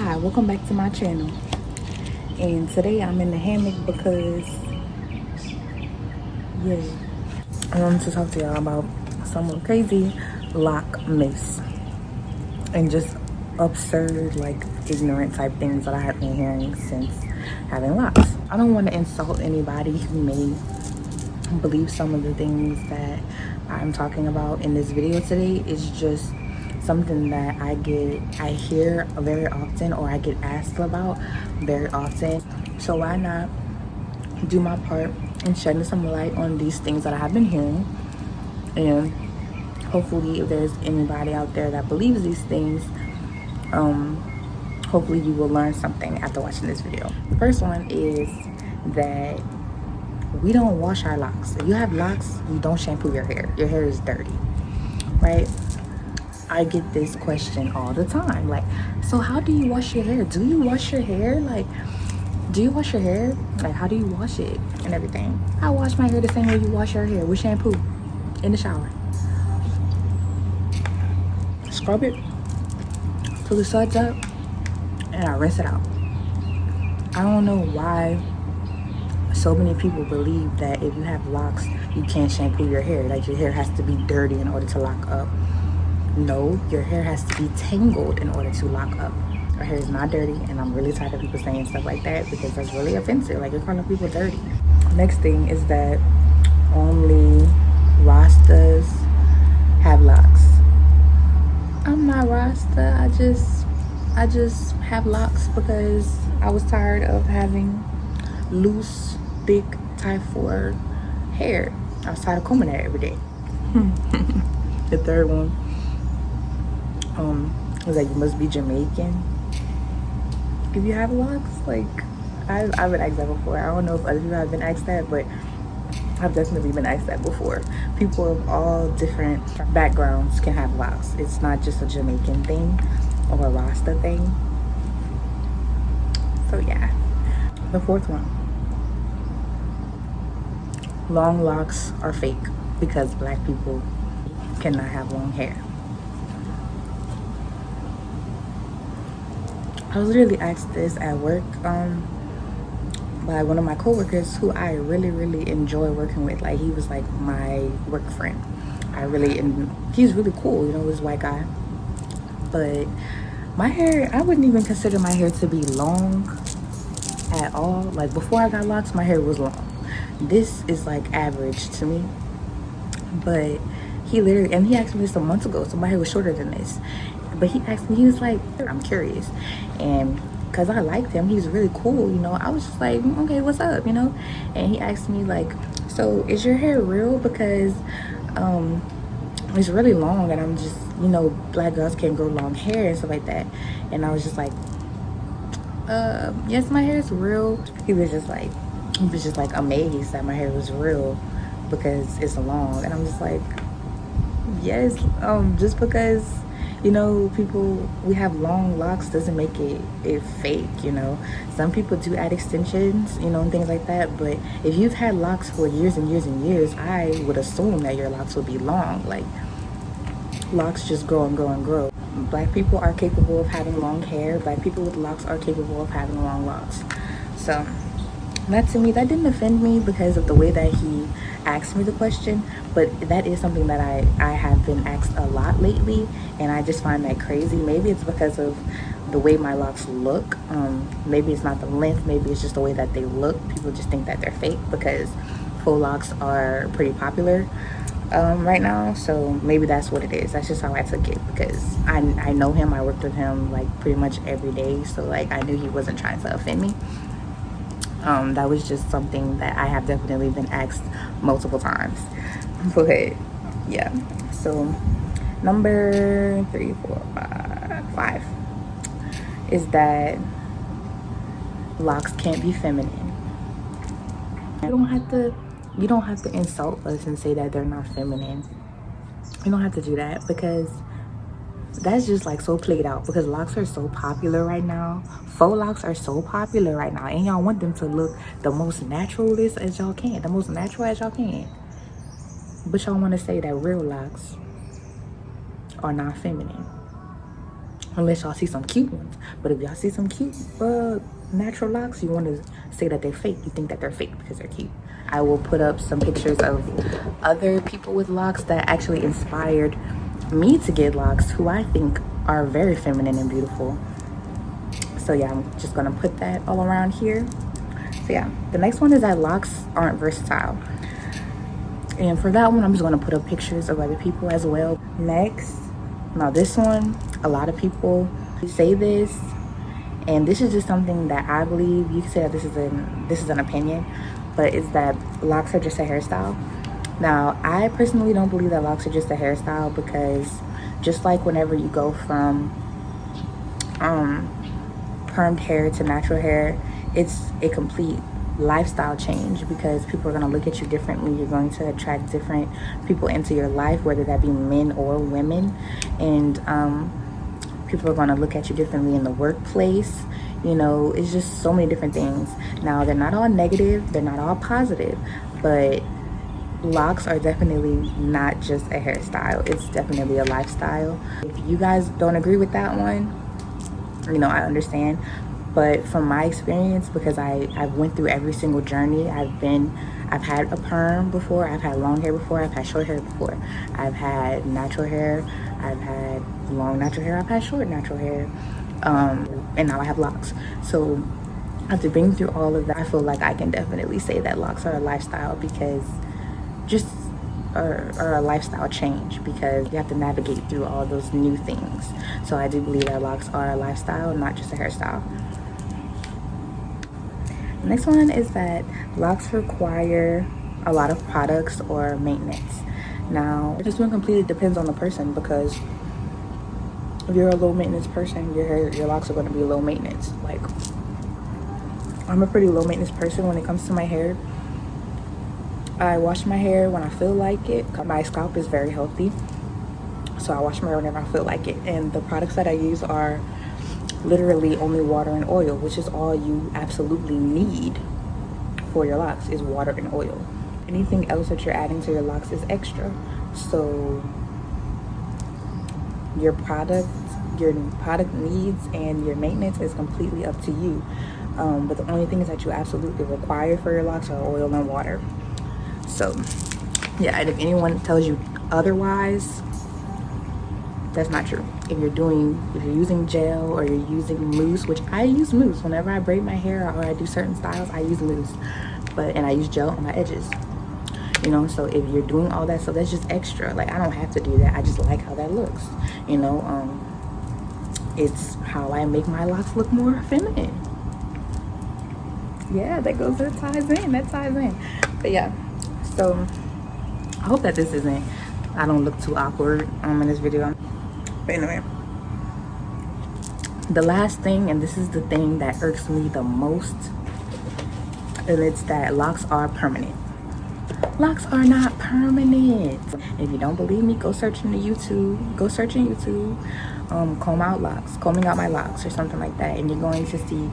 Hi, welcome back to my channel. And today I'm in the hammock because I wanted to talk to y'all about some crazy lock myths and just absurd, like, ignorant type things that I have been hearing since having locks. I don't want to insult anybody who may believe some of the things that I'm talking about in this video today. It's just something that I hear very often, or I get asked about very often. So why not do my part in shedding some light on these things that I have been hearing, and hopefully if there's anybody out there that believes these things, hopefully you will learn something after watching this video. The first one is that we don't wash our locks. If you have locks, you don't shampoo your hair. Your hair is dirty, right? I get this question all the time. Like, so how do you wash your hair? Do you wash your hair? Like, do you wash your hair? Like, how do you wash it and everything? I wash my hair the same way you wash your hair, with shampoo, in the shower. Scrub it till it suds up, and I rinse it out. I don't know why so many people believe that if you have locks, you can't shampoo your hair. Like, your hair has to be dirty in order to lock up. No, your hair has to be tangled in order to lock up. Your hair is not dirty, and I'm really tired of people saying stuff like that because that's really offensive. Like, you're calling people dirty. Next thing is that only Rastas have locks. I'm not Rasta. I just have locks because I was tired of having loose, thick, tight for hair. I was tired of combing that every day. The third one was that you must be Jamaican if you have locks. Like, I've been asked that before. I don't know if other people have been asked that, but I've definitely been asked that before. People of all different backgrounds can have locks. It's not just a Jamaican thing or a Rasta thing. So yeah. The fourth one, long locks are fake because black people cannot have long hair. I was literally asked this at work by one of my coworkers who I really enjoy working with. Like, he was like my work friend. He's really cool, you know, this white guy. But my hair, I wouldn't even consider my hair to be long at all. Like, before I got locks, my hair was long. This is like average to me. But he asked me this a month ago, so my hair was shorter than this. But he asked me, he was like, I'm curious. And because I liked him, he was really cool, you know, I was just like, okay, what's up, you know? And he asked me, like, so is your hair real? Because it's really long, and I'm just, you know, black girls can't grow long hair and stuff like that. And I was just like, yes, my hair is real. He was just like amazed that my hair was real because it's long. And I'm just like, yes, just because, you know, we have long locks doesn't make it fake, you know. Some people do add extensions, you know, and things like that. But if you've had locks for years and years and years, I would assume that your locks would be long. Like, locks just grow and grow and grow. Black people are capable of having long hair. Black people with locks are capable of having long locks. So that, to me, that didn't offend me because of the way that he asked me the question, but that is something that I have been asked a lot lately, and I just find that crazy. Maybe it's because of the way my locks look. Maybe it's not the length, maybe it's just the way that they look. People just think that they're fake because faux locks are pretty popular right now, so maybe that's what it is. That's just how I took it because I know him. I worked with him like pretty much every day, so like I knew he wasn't trying to offend me. That was just something that I have definitely been asked multiple times. But yeah, so number 5 is that locks can't be feminine. You don't have to insult us and say that they're not feminine. You don't have to do that because that's just like so played out, because locks are so popular right now. Faux locks are so popular right now, and y'all want them to look the most naturalist as y'all can, the most natural as y'all can. But y'all want to say that real locks are not feminine. unless y'all see some cute ones. But if y'all see some cute natural locks, you want to say that they're fake. You think that they're fake because they're cute. I will put up some pictures of other people with locks that actually inspired me to get locks, who I think are very feminine and beautiful. So yeah, I'm just gonna put that all around here. So yeah, the next one is that locks aren't versatile. And for that one, I'm just gonna put up pictures of other people as well. Next, now this one, a lot of people say this, and this is just something that I believe. You can say that this is an opinion, but it's that locks are just a hairstyle. Now, I personally don't believe that locks are just a hairstyle, because just like whenever you go from permed hair to natural hair, it's a complete lifestyle change, because people are going to look at you differently. You're going to attract different people into your life, whether that be men or women, and people are going to look at you differently in the workplace. You know, it's just so many different things. Now, they're not all negative, they're not all positive, but locks are definitely not just a hairstyle. It's definitely a lifestyle. If you guys don't agree with that one, you know, I understand. But from my experience, because I've went through every single journey. I've had a perm before, I've had long hair before, I've had short hair before, I've had natural hair, I've had long natural hair, I've had short natural hair, and now I have locks. So after being through all of that, I feel like I can definitely say that locks are a lifestyle, because just are a lifestyle change, because you have to navigate through all those new things. So I do believe that locks are a lifestyle, not just a hairstyle. The next one is that locks require a lot of products or maintenance. Now, this one completely depends on the person, because if you're a low maintenance person, your locks are going to be low maintenance. Like, I'm a pretty low maintenance person when it comes to my hair. I wash my hair when I feel like it. My scalp is very healthy, so I wash my hair whenever I feel like it. And the products that I use are literally only water and oil, which is all you absolutely need for your locks, is water and oil. Anything else that you're adding to your locks is extra. So your product needs and your maintenance is completely up to you. But the only things that you absolutely require for your locks are oil and water. So yeah, and if anyone tells you otherwise, that's not true. If you're using gel or you're using mousse, which I use mousse whenever I braid my hair or I do certain styles, I use mousse, and I use gel on my edges, you know. So if you're doing all that, so that's just extra. Like, I don't have to do that, I just like how that looks, you know. It's how I make my locks look more feminine. Yeah, that ties in. But yeah, so I hope that I don't look too awkward in this video. But anyway, the last thing, and this is the thing that irks me the most, and it's that locks are permanent. Locks are not permanent. If you don't believe me, go search in YouTube, combing out my locks or something like that, and you're going to see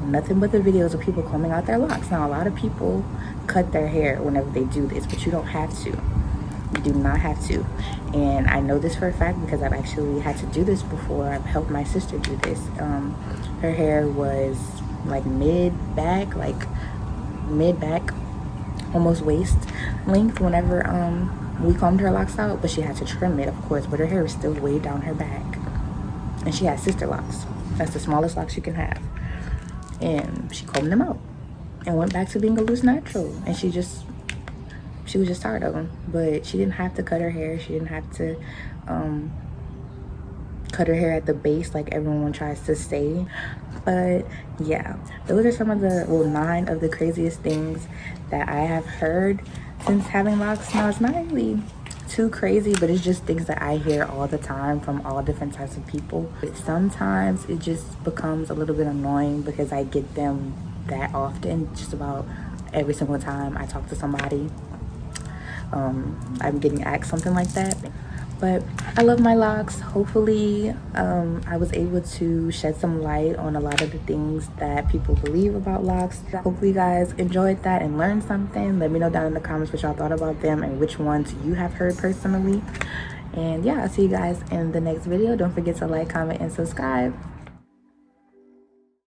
nothing but the videos of people combing out their locks. Now, a lot of people cut their hair whenever they do this, but you don't have to. You do not have to. And I know this for a fact because I've actually had to do this before. I've helped my sister do this. Her hair was like mid-back, almost waist length whenever we combed her locks out, but she had to trim it, of course, but her hair was still way down her back. And she had sister locks. That's the smallest locks you can have. And she combed them out and went back to being a loose natural. And she was just tired of them. But she didn't have to cut her hair. She didn't have to cut her hair at the base like everyone tries to say. But yeah, those are some of the 9 of the craziest things that I have heard since having locks. Now, it's not really too crazy, but it's just things that I hear all the time from all different types of people. But sometimes it just becomes a little bit annoying because I get them that often. Just about every single time I talk to somebody, I'm getting asked something like that. But I love my locks. Hopefully I was able to shed some light on a lot of the things that people believe about locks. Hopefully you guys enjoyed that and learned something. Let me know down in the comments what y'all thought about them and which ones you have heard personally. And yeah, I'll see you guys in the next video. Don't forget to like, comment, and subscribe.